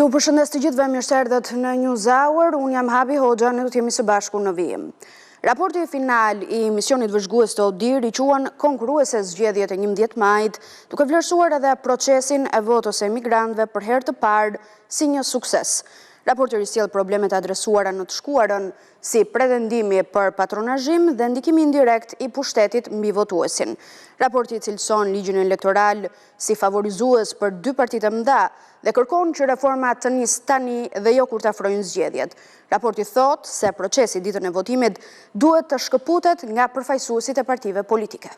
Ju përshëndes të gjithëve, mirë se erdhët në News Hour, unë jam Habi Hoxha, ne do të jemi së bashku në vijim. Raporti final i misionit vëzhgues të ODIHR i quan konkurruese zgjedhjet e 11 majit, duke vlerësuar edhe procesin e votës e emigrantëve për herë të parë si një sukses. Raporti risjell problemet adresuara në të shkuarën si pretendimi për patronazhim dhe ndikimi indirekt i pushtetit mbi votuesin. Raporti cilëson ligjin elektoral si favorizues për dy partitë e mëdha dhe kërkon që reforma të nisë tani dhe jo kur të afrojnë zgjedhjet. Raporti thot se procesi ditën e votimit duhet të shkëputet nga përfaqësuesit e partive politike.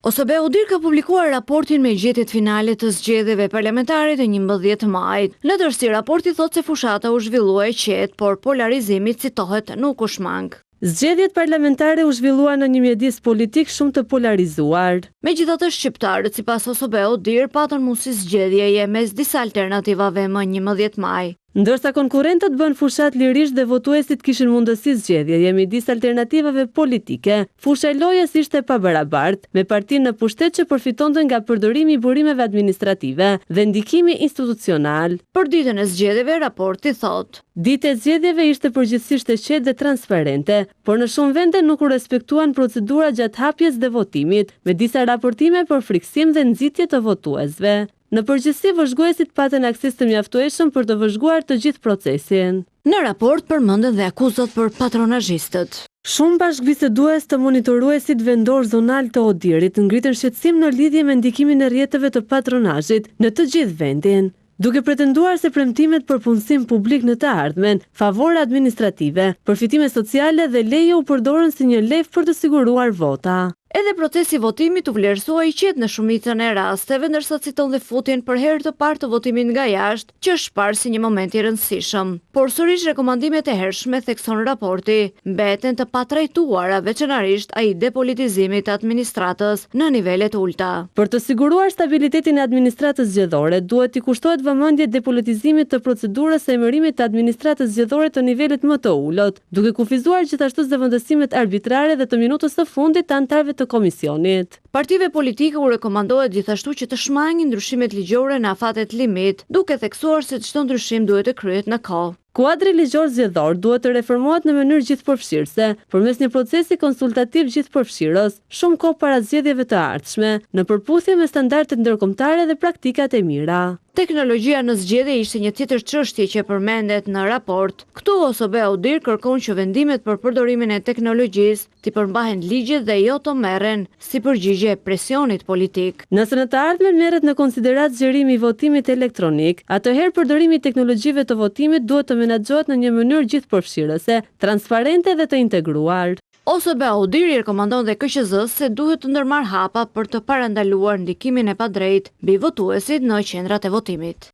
ODIHR ka publikuar raportin me gjetjet finale të zgjedhjeve parlamentare të 11 majit. Letërsi raporti thot se fushata u zhvillua e qetë, por polarizimi citohet nuk u shmang. Zgjedhjet parlamentare u zhvilluan në një mjedis politik shumë të polarizuar. Megjithatë, shqiptarët sipas ODIHR patën mundësi zgjedhjeje mes disa alternativave më 11 maj. Ndërsa konkurrentët bën fushat lirisht dhe votuesit kishin mundësi zgjedhjeje midis alternativave politike, fusha e lojës ishte pabarabartë, me partinë në pushtet që përfitonte nga përdorimi i burimeve administrative dhe ndikimi institucional. Për ditën e zgjedhjeve, raporti thot: Dita e zgjedhjeve ishte përgjithsisht e qetë dhe transparente, por në shumë vende nuk u respektuan procedura gjatë hapjes dhe votimit, me disa raportime për friksim dhe nxitje të votuesve. Në përgjithësi, vëzhguesit patën akses të mjaftueshëm për të vëzhguar të gjithë procesin. Në raport përmenden dhe akuzat për patronazhistët. Shumë bashkëbisedues të monitoruesit vendor zonal të ODIHR-it ngritën shqetësim në lidhje me ndikimin e rrjetëve të patronazhit në të gjithë vendin, duke pretenduar se premtimet për punësim publik në të ardhmen, favore administrative, përfitime sociale dhe leje u përdorën si një lef për të siguruar vota. Edhe procesi votimit u vlerësua i qetë në shumicën e rasteve, ndërsa citon dhe futjen për herë të parë të votimit nga jashtë, që është parë si një moment i rëndësishëm. Por sërish rekomandimet e hershme, thekson raporti, mbeten të patrajtuara, veçanërisht ai depolitizimit të administratës në nivelet ulta. Për të siguruar stabilitetin e administratës zgjedhore, duhet i kushtohet vëmendje depolitizimit të procedurës së emërimit të administratës zgjedhore të nivelit më të ulët, duke kufizuar gjithashtu zëvendësimet arbitrare dhe të minutës së fundit të anëtarëve të komisionit. Partive politike u rekomandohet gjithashtu që të shmangin ndryshimet ligjore në afatet limit, duke theksuar se çdo ndryshim duhet të kryhet në kohë. Kuadri ligjor zgjedhor duhet të reformohet në mënyrë gjithëpërfshirëse, përmes një procesi konsultativ gjithëpërfshirës, shumë kohë para zgjedhjeve të ardhshme, në përputhje me standardet ndërkombëtare dhe praktikat e mira. Teknologjia në zgjedhje ishte një tjetër çështje që përmendet në raport. Këtu ODIHR kërkon që vendimet për përdorimin e teknologjisë të përmbahen ligjet dhe jo të merren si përgjigje presionit politik. Nëse në të ardhmen merret në konsiderat zgjerimi i votimit elektronik, atëherë përdorimi i teknologjive të votimit duhet të menaxhohet në një mënyrë gjithëpërfshirëse, transparente dhe të integruar. ODIHR i rekomandon dhe KQZ-s se duhet të ndërmarrë hapa për të parandaluar ndikimin e padrejtë mbi votuesit në qendrat e votimit.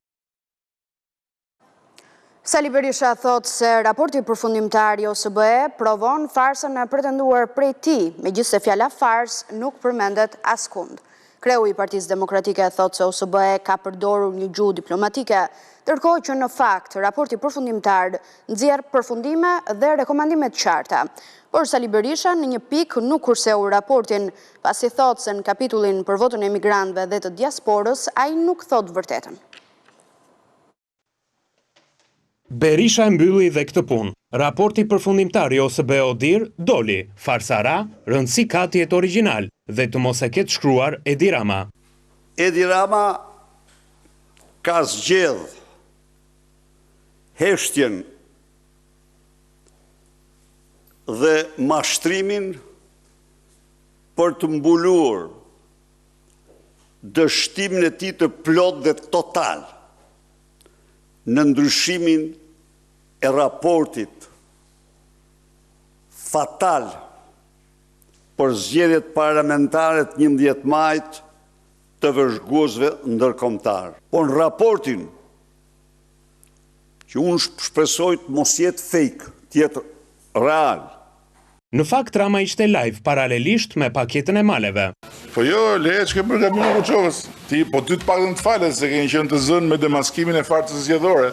Sali Berisha thot se raporti përfundimtar i OSBE provon farsën e pretenduar prej tij, megjithëse fjala fars nuk përmendet askund. Kreu i Partisë Demokratike thot se OSBE ka përdorur një gjuhë diplomatike, ndërkohë që në fakt raporti përfundimtar nxjerr përfundime dhe rekomandime të qarta. Por Sali Berisha në një pikë nuk kurseu raportin, pasi thot se në kapitullin për votën e emigrantëve dhe të diasporës ai nuk thot vërtetën. Berisha e mbylli dhe këtë punë. Raporti përfundimtar i OSBE-ODIHR doli, farsara, rëndësi ka të jetë origjinal dhe të mos e ketë shkruar Edi Rama. Edi Rama ka zgjedh heshtjen dhe mashtrimin për të mbuluar dështimin e tij të plot dhe total në ndryshimin e raportit fatal për zgjedhjet parlamentare të 11 majit të vëzhguesve ndërkombëtar. Por në raportin që unë shpresoj të mos jetë fake, të jetë real. Në fakt, Rama ishte live paralelisht me paketën e maleve. Po jo, leje që ke bërë gabimin Koçovës. Ty të paktën të falet se keni qenë të zënë me demaskimin e farsës zgjedhore.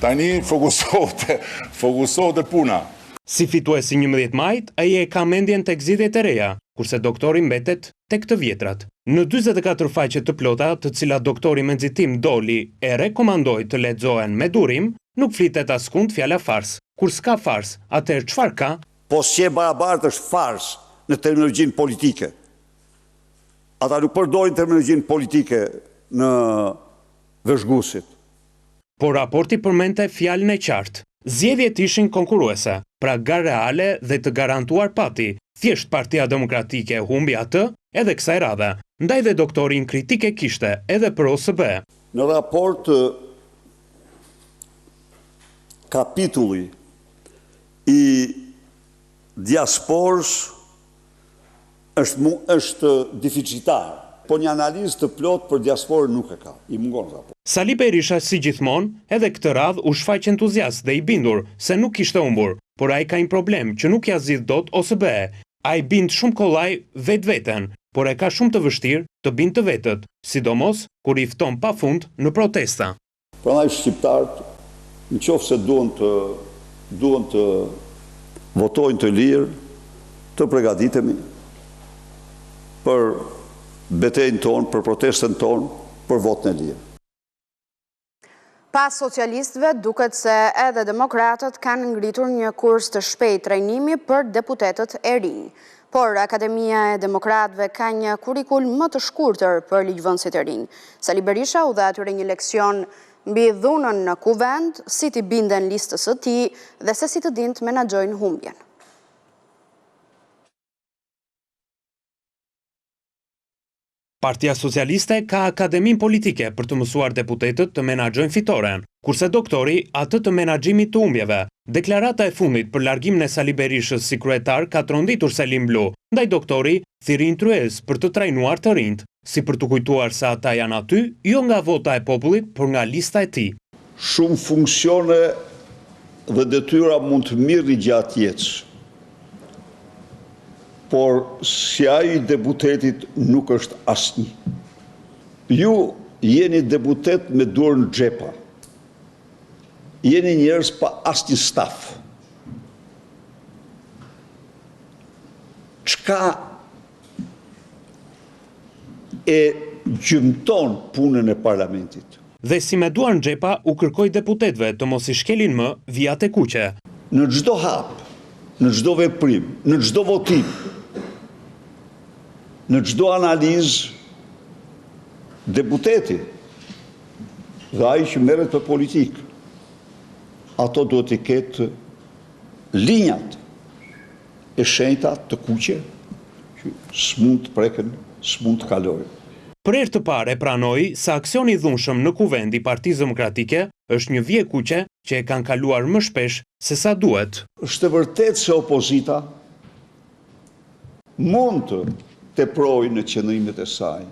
Tani fokusohet e puna. Si fituesi 11 majt, ai e ka mendjen tek zgjedhjet e reja, kurse doktori mbetet tek të vjetrat. Në 44 faqe të plota, të cilat doktori me nxitim Doli e rekomandoi të lexohen me durim, nuk flitet askund fjala fars. Kur s'ka fars, atëherë çfarë ka? Po si e barabartë është fars në terminologjinë politike. Ata nuk përdorin terminologjinë politike në vëzhguesit. Por raporti përmendte fjalën e qartë. Zgjedhjet ishin konkurruese, pra gar reale dhe të garantuar pati. Thjesht Partia Demokratike humbi atë edhe kësaj radhe. Ndaj dhe doktorin kritike kishte edhe për OSB. Në raport kapitulli i diasporës është deficitar, po një analizë të plot për diasporën nuk e ka, i mungon raport. Sali Berisha, si gjithmonë, edhe këtë radhë u shfaq entuziast dhe i bindur se nuk kishte humbur, por ai ka një problem që nuk ja zgjidh dot OSB-e. Ai bind shumë kollaj vetveten, por e ka shumë të vështirë të bind të vetët, sidomos kur i fton pafund në protesta. Prandaj shqiptarët, nëse duan të votojnë të lirë, të përgatitemi për betejën tonë, për protestën tonë, për votën e lirë. Pas socialistëve, duket se edhe demokratët kanë ngritur një kurs të shpejtë trajnimi për deputetët e rinj. Por Akademia e Demokratëve ka një kurrikul më të shkurtër për ligjvënësit e rinj. Sali Berisha u dha atyre një leksion mbi dhunën në kuvend, si t'i binden listës së tij dhe se si të dinë të menaxhojnë humbjen. Partia Socialiste ka akademin politike për të mësuar deputetët të menaxhojnë fitoren, kurse doktori atë të menaxhimit të humbjeve. Deklarata e fundit për largimin e Sali Berishës si kryetar ka tronditur Selim Blu, ndaj doktori thirrri intrues për të trajnuar të rinjt, si për të kujtuar se ata janë aty, jo nga vota e popullit, por nga lista e tij. Shumë funksione dhe detyra mund të mirëni gjatë jetës, por si ai i deputetit nuk është asnjë. Ju jeni deputet me dorë në xhepa. Jeni njerëz pa asnjë staf. Çka e gjymton punën e parlamentit? Dhe si me duar në xhepa u kërkoi deputetëve të mos i shkelin më vijat e kuqe. Në çdo hap, në çdo veprim, në çdo votim, në çdo analizë, deputeti dhe ai që merret me politikë, ato duhet të ketë linjat e shenjta të kuqe që s'mund të preken, s'mund të kalojnë. Për herë të parë e pranoi se aksioni i dhunshëm në kuvend i Partisë Demokratike është një vije kuqe që e kanë kaluar më shpesh se sa duhet. Është e vërtetë se opozita mund të teprojë në qëndrimet e saj,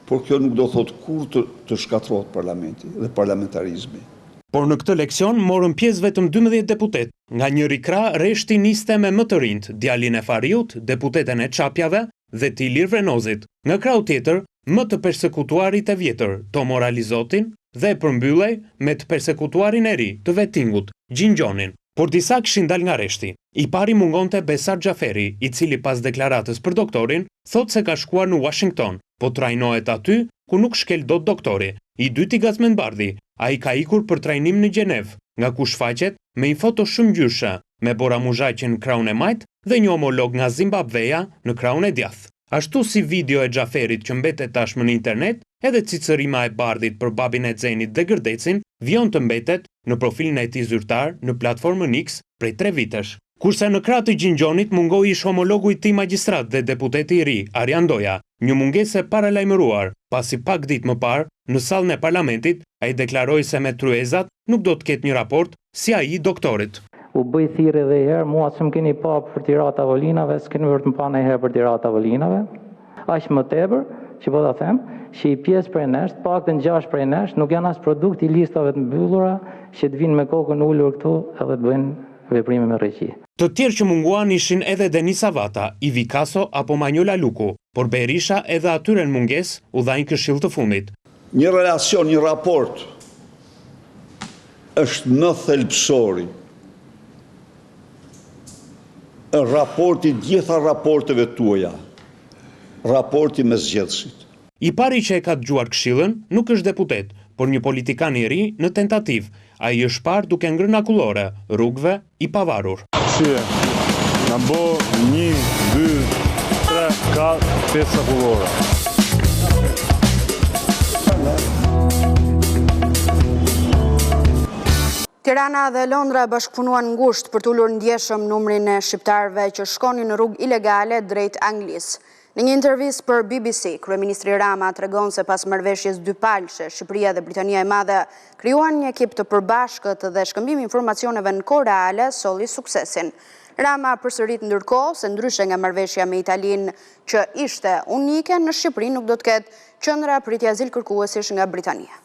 por kjo nuk do thotë kur të shkatërrohet parlamenti dhe parlamentarizmi. Por në këtë leksion morën pjesë vetëm 12 deputet. Nga njëri krah reshti niste me më të rinjt, djalin e Fariut, deputeten e Çapjave dhe të Ilir Vrenozit. Nga krahu tjetër, më të persekutuarit e vjetër, Tom Moralizotin, dhe e përmbyllej me të persekutuarin e ri, të Vetingut, Gjingjonin. Por disa kishin dal nga reshti. I pari mungonte Besar Xhaferi, i cili pas deklaratës për doktorin, thot se ka shkuar në Washington, po trajnohet aty ku nuk shkel dot doktori. I dyti Gazmend Bardhi, ai ka ikur për trajnim në Gjenev, nga ku shfaqet me një foto shumë ngjyrshë, me Bora Muzhaqin në krahun e majt dhe një homolog nga Zimbabveja në krahun e djathtë. Ashtu si video e Xhaferit që mbetet tashmë në internet, edhe cicërima e Bardhit për babin e Xenit dhe Gërdecin vjon të mbetet në profilin e tij zyrtar në platformën X prej 3 vitesh. Kurse në krah të Gjingjonit mungoi ish homologu i tij magjistrat dhe deputeti i ri, Arjan Doja, një mungesë e paralajmëruar, pasi pak ditë më parë, në sallën e parlamentit, ai deklaroi se me tryezat nuk do të ketë një raport si ai i doktorit. U bëj thirrje edhe herë, mua s'm keni pa për tirat avolinave, s'keni vërtet më pa ndonjëherë për tirat avolinave. Aq më tepër që po ta them, që i pjesë prej nesh, paktën 6 prej nesh, nuk janë as produkt i listave të mbyllura që të vinë me kokën ulur këtu edhe të bëjnë veprime me rregji. Të tjerë që munguan ishin edhe Denis Avata, Ivi Kaso apo Manjola Luku, por Berisha edhe atyre në mungesë u dha një këshill të fundit. Një relacion, një raport është më thelbësori raporti gjitha raporteve tuaja, raporti me zgjedhësit. I pari që e ka dëgjuar Këshillën nuk është deputet, por një politikan i ri në tentativë. Ai është parë duke ngrënë akullore rrugëve i pavarur. Shie, na bo 1, 2, 3, 4, 5 akullore. Tirana dhe Londra bashkëpunuan ngushtë për të ulur ndjeshëm numrin e shqiptarëve që shkonin në rrugë ilegale drejt Anglisë. Në një intervistë për BBC, kryeministri Rama tregon se pas marrëveshjes dypalëshe, Shqipëria dhe Britania e Madhe krijuan një ekip të përbashkët dhe shkëmbimi informacioneve në kohë reale solli suksesin. Rama përsërit ndërkohë se ndryshe nga marrëveshja me Italinë që ishte unike, në Shqipëri nuk do të ketë qendra pritje azil kërkuesish nga Britania.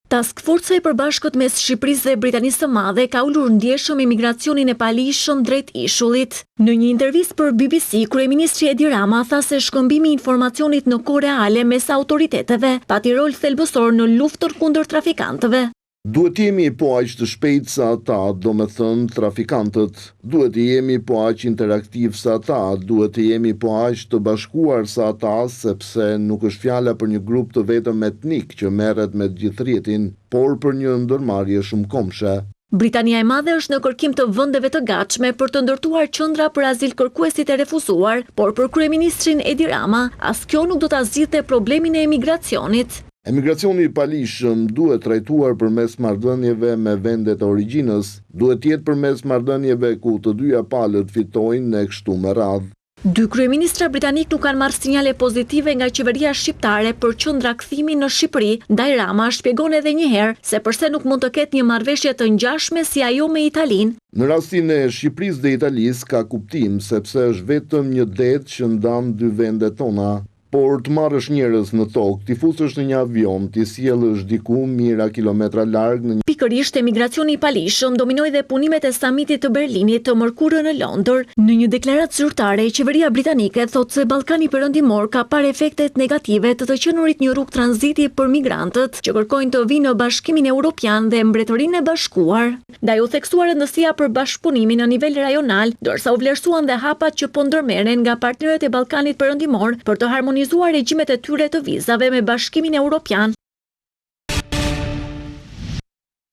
Task Force e përbashkët mes Shqipërisë dhe Britanisë së Madhe ka ulur ndjeshëm imigracionin e palishëm drejt ishullit. Në një intervistë për BBC, kryeministri Edi Rama tha se shkëmbimi i informacionit në kohë reale mes autoriteteve pati rol thelbësor në luftën kundër trafikantëve. Duhet jemi po aq të shpejt sa ata, do me thënë trafikantët. Duhet jemi po aq interaktiv sa ata, duhet jemi po aq të bashkuar sa ata, sepse nuk është fjala për një grup të vetëm etnik që merret me gjithë rrjetin, por për një ndërmarrje shumëkombëshe. Britania e Madhe është në kërkim të vendeve të gatshme për të ndërtuar qendra për azil kërkuesit e refuzuar, por për kryeministrin Edi Rama, as kjo nuk do ta zgjidhte problemin e emigracionit. Emigracioni i palishëm duhet trajtuar përmes marrëdhënieve me vendet e origjinës, duhet jetë përmes marrëdhënieve ku të dyja palët fitojnë e kështu me radhë. Dy kryeministra britanik nuk kanë marrë sinjale pozitive nga qeveria shqiptare për qendra kthimi në Shqipëri, ndaj Rama shpjegon edhe një herë se pse nuk mund të ketë një marrëveshje të ngjashme si ajo me Italinë. Në rastin e Shqipërisë dhe Italisë ka kuptim sepse është vetëm një det që ndan dy vendet tona. Por të marrësh njerëz në tokë, t'i fusësh në një avion, t'i sjellësh diku mijëra kilometra larg në një... Pikërisht emigracioni i palishëm dominoi dhe punimet e samitit të Berlinit të mërkurën në Londër. Në një deklaratë zyrtare, qeveria britanike thotë se Ballkani Perëndimor ka parë efektet negative të qenurit një rrugë tranziti për migrantët që kërkojnë të vinë në Bashkimin Evropian dhe Mbretërinë e Bashkuar. Ndaj u theksuar rëndësia për bashkëpunimin në nivel rajonal, dorsa u vlerësuan dhe hapat që po ndërmerren nga partnerët e Ballkanit Perëndimor për të harmonizuar regjimet e tyre të vizave me Bashkimin Evropian.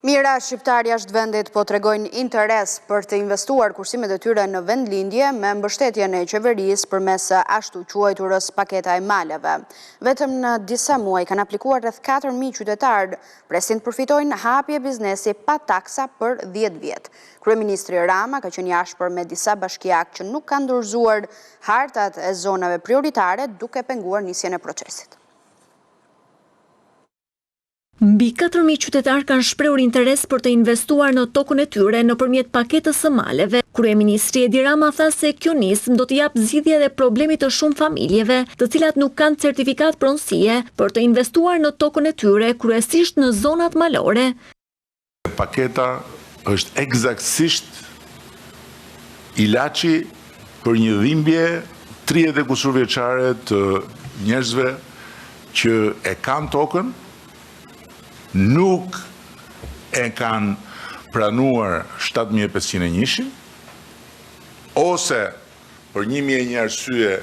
Mira shqiptar jashtë vendit po tregojnë interes për të investuar kursimet e tyre në vendlindje me mbështetjen e qeverisë përmes ashtu quajturës paketa e maleve. Vetëm në disa muaj kanë aplikuar rreth 4.000 qytetarë, presin të përfitojnë hapje biznesi pa taksa për 10 vjet. Kryeministri Rama ka qenë i ashpër me disa bashkiak që nuk kanë dorëzuar hartat e zonave prioritare duke penguar nisjen e procesit. Mbi 4.000 qytetarë kanë shprehur interes për të investuar në tokën e tyre nëpërmjet paketës së maleve. Kryeministri Edi Rama tha se kjo nismë do të japë zgjidhje edhe problemit të shumë familjeve, të cilat nuk kanë certifikat pronësie për të investuar në tokën e tyre, kryesisht në zonat malore. Paketa është eksaktësisht ilaçi për një dhimbje 30 e kusur vjeçare të njerëzve që e kanë tokën, nuk e kanë pranuar 7.501, ose për 1.001 arsye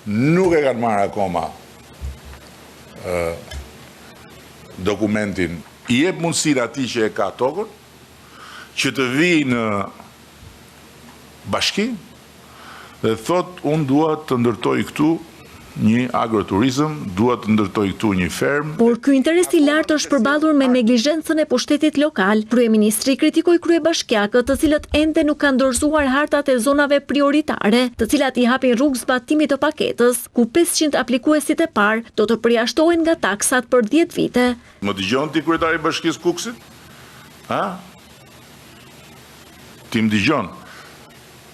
nuk e kanë marrë akoma dokumentin. I jep mundësinë atij që e ka tokën që të vijë në bashki dhe thot unë dua të ndërtoj këtu një agroturizëm, duhet të ndërtoj këtu një fermë. Por ky interes i lartë është përballur me neglizhencën e pushtetit lokal. Kryeministri kritikoi kryebashkiakët, të cilët ende nuk kanë dorëzuar hartat e zonave prioritare, të cilat i hapin rrugë zbatimit të paketës, ku 500 aplikuesit e parë do të përjashtohen nga taksat për 10 vite. Më dëgjon ti kryetari i Bashkisë Kukësit? Ha? Ti më dëgjon?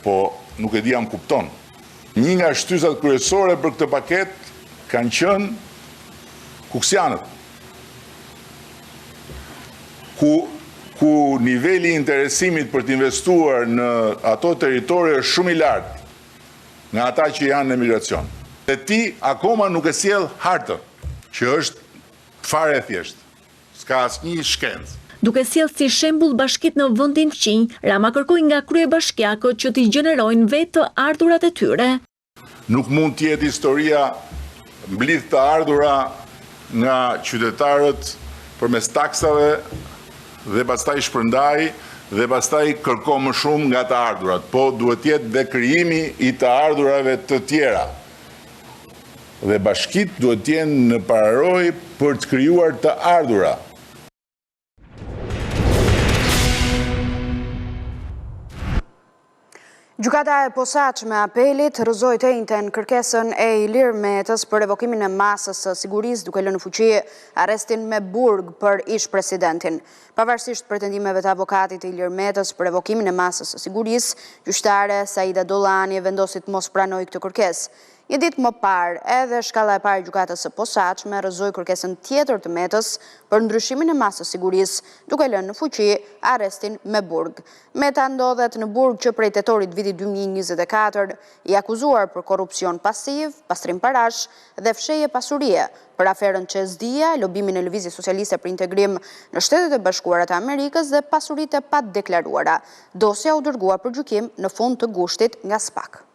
Po nuk e di jam kupton. Një nga shtysat kryesore për këtë paket kanë qenë kuksianët, ku niveli i interesimit për të investuar në ato territore është shumë i lartë nga ata që janë në emigracion. Dhe ti akoma nuk e sjell hartën, që është fare e thjeshtë, s'ka asnjë shkencë. Duke sjellë si shembull bashkitë në vendin fqinj, Rama kërkoi nga kryebashkiakët që t'i gjenerojnë vetë të ardhurat e tyre. Nuk mund të jetë historia mblidh të ardhura nga qytetarët përmes taksave dhe pastaj shpërndaj dhe pastaj kërko më shumë nga të ardhurat, po duhet jetë dhe krijimi i të ardhurave të tjera. Dhe bashkitë duhet jenë në pararojë për të krijuar të ardhura. Gjykata e posaçme apelit rrëzoi të njëjtën kërkesën e Ilir Metës për revokimin e masës së sigurisë duke lënë në fuqi arrestin me burg për ish-presidentin. Pavarësisht pretendimeve të avokatit të Ilir Metës për revokimin e masës së sigurisë, gjyqtare Saida Dollani vendosi të mos pranojë këtë kërkesë. Një ditë më parë, edhe shkalla e parë e gjykatës së posaçme rrëzoi kërkesën tjetër të Metës për ndryshimin e masës së sigurisë, duke lënë në fuqi arrestin me burg. Meta ndodhet në burg që prej tetorit vitit 2024 i akuzuar për korrupsion pasiv, pastrim parash dhe fshehje pasurie për aferën Qezdia, lobimin e Lëvizjes Socialiste për integrim në Shtetet e Bashkuara të Amerikës dhe pasuritë e padeklaruara. Dosja u dërgua për gjykim në fund të gushtit nga SPAK.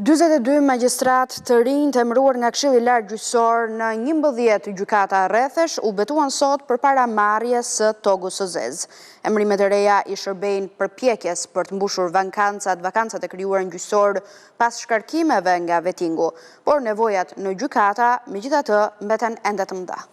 42 magjistrat të rinj të emëruar nga Këshilli i Lartë Gjyqësor në 11 gjykata rrethesh u betuan sot përpara marrjes së togës së zezë. Emërimet e reja i shërbejnë përpjekjes për të mbushur vakancat e krijuara në gjyqësor pas shkarkimeve nga vetingu, por nevojat në gjykata megjithatë mbeten ende të mëdha.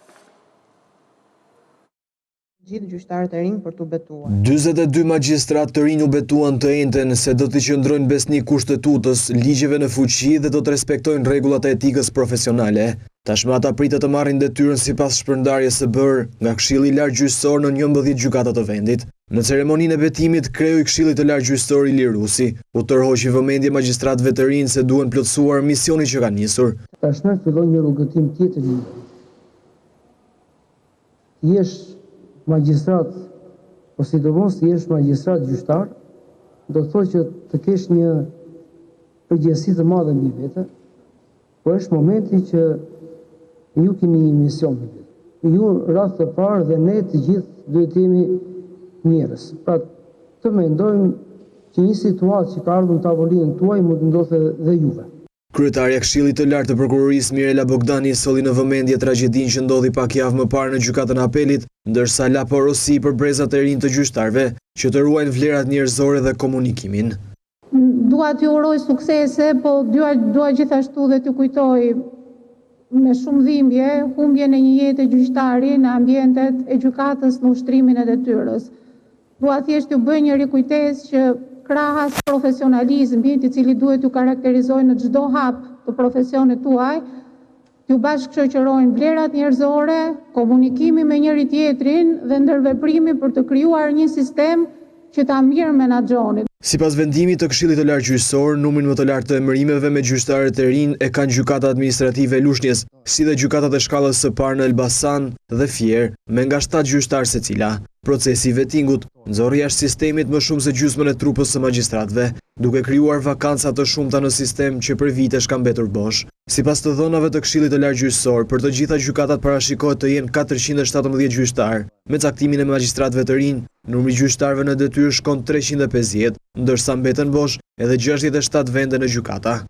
Gjithë gjyqtarët e rinj për të betuar. 42 magjistrat të rinj u betuan të njëjtën se do të qëndrojnë besnik kushtetutës, ligjeve në fuqi dhe do të respektojnë rregullat e etikës profesionale. Tashmë ata pritet të marrin detyrën sipas shpërndarjes së bërë nga Këshilli i Lartë Gjyqësor në 11 gjykata të vendit. Në ceremoninë e betimit, kreu i Këshillit të Lartë Gjyqësor Ilir Rusi u tërhoqi vëmendje magjistratëve të rinj se duhen plotësuar misionin që kanë nisur. Tashmë fillon një rrugëtim tjetër. Jesh magjistrat, po sidomos jesh magjistrat gjyqtar, do të thotë që të kesh një përgjegjësi të madhe mbi vete, po është momenti që ju keni një mision me vete. Ju rreth të parë dhe ne të gjithë duhet të jemi njerëz. Pra të mendojmë që një situatë që ka ardhur në tavolinën tuaj mund të ndodhte dhe juve. Kryetarja e Këshillit të Lartë të Prokurorisë Mirela Bogdani solli në vëmendje tragjedinë që ndodhi pak javë më parë në gjykatën e apelit, ndërsa la porosi për brezat e rinj të gjyqtarëve që të ruajnë vlerat njerëzore dhe komunikimin. Dua t'ju uroj suksese, po dua gjithashtu dhe t'ju kujtoj me shumë dhimbje humbjen e një jete gjyqtari në ambientet e gjykatës në ushtrimin e detyrës. Dua thjesht t'ju bëj një rikujtesë që krahas profesionalizmi i cili duhet t'ju karakterizojë në çdo hap të profesionit tuaj, t'ju bashkëshoqërojnë vlerat njerëzore, komunikimi me njëri tjetrin dhe ndërveprimi për të krijuar një sistem që ta mirë menaxhoni. Sipas vendimit të Këshillit të Lartë Gjyqësor, numrin më të lartë të emërimeve me gjyqtarët e rinj e kanë gjykata administrative e Lushnjës, si dhe gjykatat e shkallës së parë në Elbasan dhe Fier, me nga 7 gjyqtarë secila. Procesi i vetingut nxorri jashtë sistemit më shumë se gjysmën e trupës së magjistratëve, duke krijuar vakanca të shumta në sistem që për vitesh ka mbetur bosh. Sipas të dhënave të Këshillit të Lartë Gjyqësor, për të gjitha gjykatat parashikohet të jenë 417 gjyqtarë, me caktimin e magjistratëve të rinj, numri gjyqtarëve në detyrë shkon 350, ndërsa mbeten bosh edhe 67 vende në gjykata.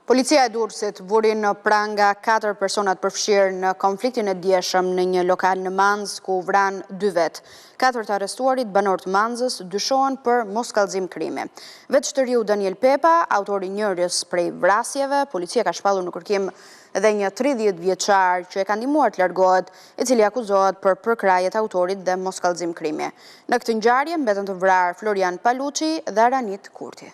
Policia e Durrësit vuri në pranga 4 personat përfshirë në konfliktin e dieshëm në një lokal në Manzë ku vran 2 vet. 4 të arrestuarit banorë të Manzës dyshohen për moskallëzim krimi. Veçtëriu Daniel Pepa, autori njërjes prej vrasjeve, policia ka shpallur në kërkim edhe një 30 vjeçar që e ka ndihmuar të largohet, i cili akuzohet për përkrajet autorit dhe moskallëzim krimi. Në këtë ngjarje mbeten të vrarë Florian Paluçi dhe Aranit Kurti.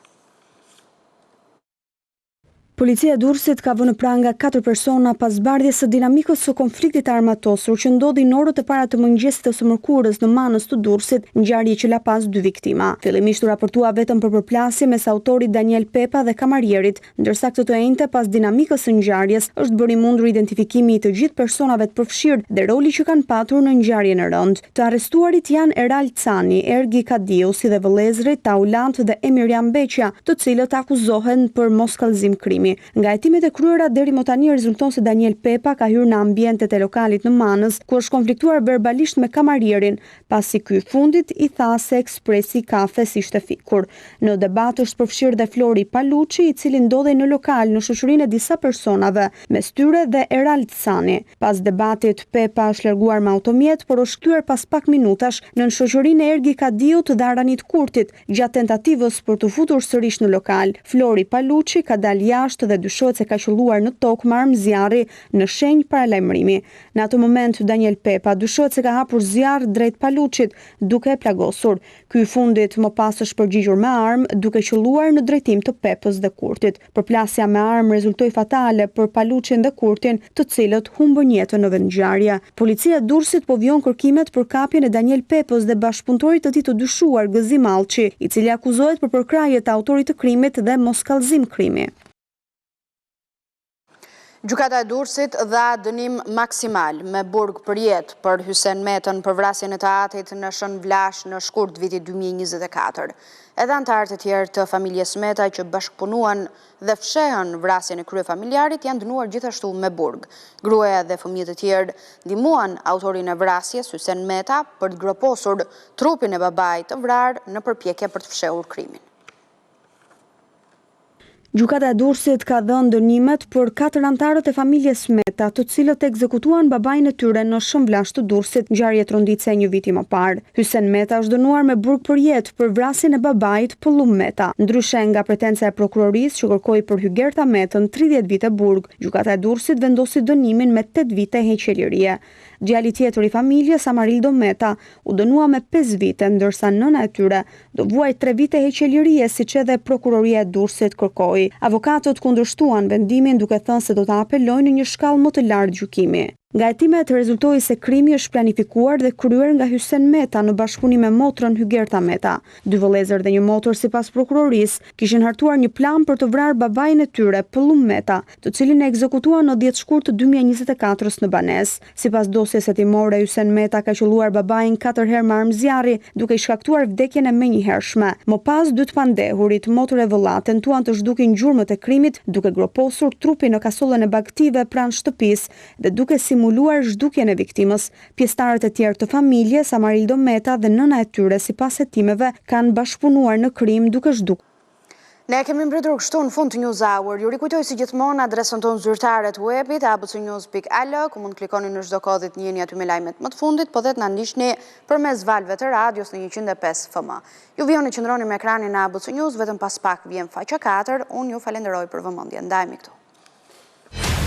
Policia e Durrësit ka vënë pranga 4 persona pas zbardhjes së dinamikës së konfliktit armatosur që ndodhi në orët e para të mëngjesit të së mërkurës në Manës të Durrësit, ngjarje që la pas 2 viktima. Fillimisht u raportua vetëm për përplasje mes autorit Daniel Pepa dhe kamarierit, ndërsa këtë të njëjtë pas dinamikës së ngjarjes është bërë i mundur identifikimi i të gjithë personave të përfshirë dhe roli që kanë patur në ngjarjen e rëndë. Të arrestuarit janë Eral Cani, Ergi Kadiu, si dhe vëllezërit Taulant dhe Emirjan Beqja, të cilët akuzohen për moskallëzim krimi. krimi. Nga hetimet e kryera deri më tani rezulton se Daniel Pepa ka hyrë në ambientet e lokalit në Manës, ku është konfliktuar verbalisht me kamarierin, pasi ky fundit i tha se ekspresi kafe si ishte fikur. Në debat është përfshirë dhe Flori Paluçi, i cili ndodhej në lokal në shoqërinë e disa personave, mes tyre dhe Erald Sani. Pas debatit, Pepa është larguar me automjet, por është kthyer pas pak minutash në shoqërinë e Ergi Kadiut dhe Aranit Kurtit, gjatë tentativës për të futur sërish në lokal. Flori Paluçi ka dalë jashtë dhe dyshohet se ka qelluar në tokë me armë zjarri në shenjë paralajmërimi. Në atë moment Daniel Pepa dyshohet se ka hapur zjarr drejt Paluçit, duke e plagosur. Ky i fundit më pas është përgjigjur me armë, duke qelluar në drejtim të Pepës dhe Kurtit. Përplasja me armë rezultoi fatale për Paluçin dhe Kurtin, të cilët humbën jetën në vendngjarje. Policia e Durrësit po vjon kërkimet për kapjen e Daniel Pepës dhe bashkëpunëtorit të tij të dyshuar Gëzim Mallçi, i cili akuzohet për përkrahje të autorit të krimit dhe moskallëzim krimi. Gjykata e Durrësit dha dënim maksimal me burg për jetë për Hysen Metën për vrasjen e të atit në Shën Vlash në shkurt vitit 2024. Edhe anëtarët e tjerë të familjes Meta që bashkëpunuan dhe fshehën vrasjen e kryefamiljarit janë dënuar gjithashtu me burg. Gruaja dhe fëmijët e tjerë ndihmuan autorin e vrasjes, Hysen Meta, për të groposur trupin e babait të vrarë në përpjekje për të fshehur krimin. Gjykata e Durrësit ka dhënë dënimet për 4 anëtarët e familjes Meta, të cilët ekzekutuan babain e tyre në Shën Vlash të Durrësit, ngjarje tronditse një viti më parë. Hysen Meta është dënuar me burg për jetë për vrasjen e babait Pëllum Meta. Ndryshe nga pretenca e prokurorisë që kërkoi për Hygerta Metën 30 vite burg, gjykata e Durrësit vendosi dënimin me 8 vite heqëlirie. Djali tjetër i familjes, Amarildo Meta, u dënua me 5 vite, ndërsa nëna e tyre do vuaj 3 vite heqëlirie, siç edhe prokuroria e Durrësit kërkoi. Avokatët kundërshtuan vendimin duke thënë se do të apelojnë në një shkallë më të lartë gjykimi. Nga hetimet rezultoi se krimi është planifikuar dhe kryer nga Hysen Meta në bashkëpunim me motrën Hygerta Meta. 2 vëllezër dhe një motër, sipas prokurorisë, kishin hartuar një plan për të vrarë babain e tyre, Pëllum Meta, të cilin e ekzekutuan në 10 shkurt të 2024 në Banesë. Sipas dosjes hetimore, Hysen Meta ka qelluar babain 4 herë me armë zjarri, duke i shkaktuar vdekjen e menjëhershme. Më pas, 2 të pandehurit, motor e vëlla, tentuan të zhdukin gjurmët e krimit, duke groposur trupin në kasollën e bagëtive pranë shtëpisë dhe duke simuluar zhdukjen e viktimës. Pjesëtarët e tjerë të familjes, Amarildo Meta dhe nëna e tyre, sipas hetimeve, kanë bashkëpunuar në krim duke zhdukur. Ne kemi mbritur kështu në fund të News Hour. Ju rikujtoj si gjithmonë adresën tonë zyrtare të webit abcnews.al, ku mund të klikoni në çdo kodit të njeni aty me lajmet më të fundit, po dhe të na ndiqni përmes valve të radios në 105 FM. Ju vjen të qëndroni me ekranin e ABC News, vetëm pas pak vjen faqa 4. Unë ju falenderoj për vëmendjen. Ndajemi këtu.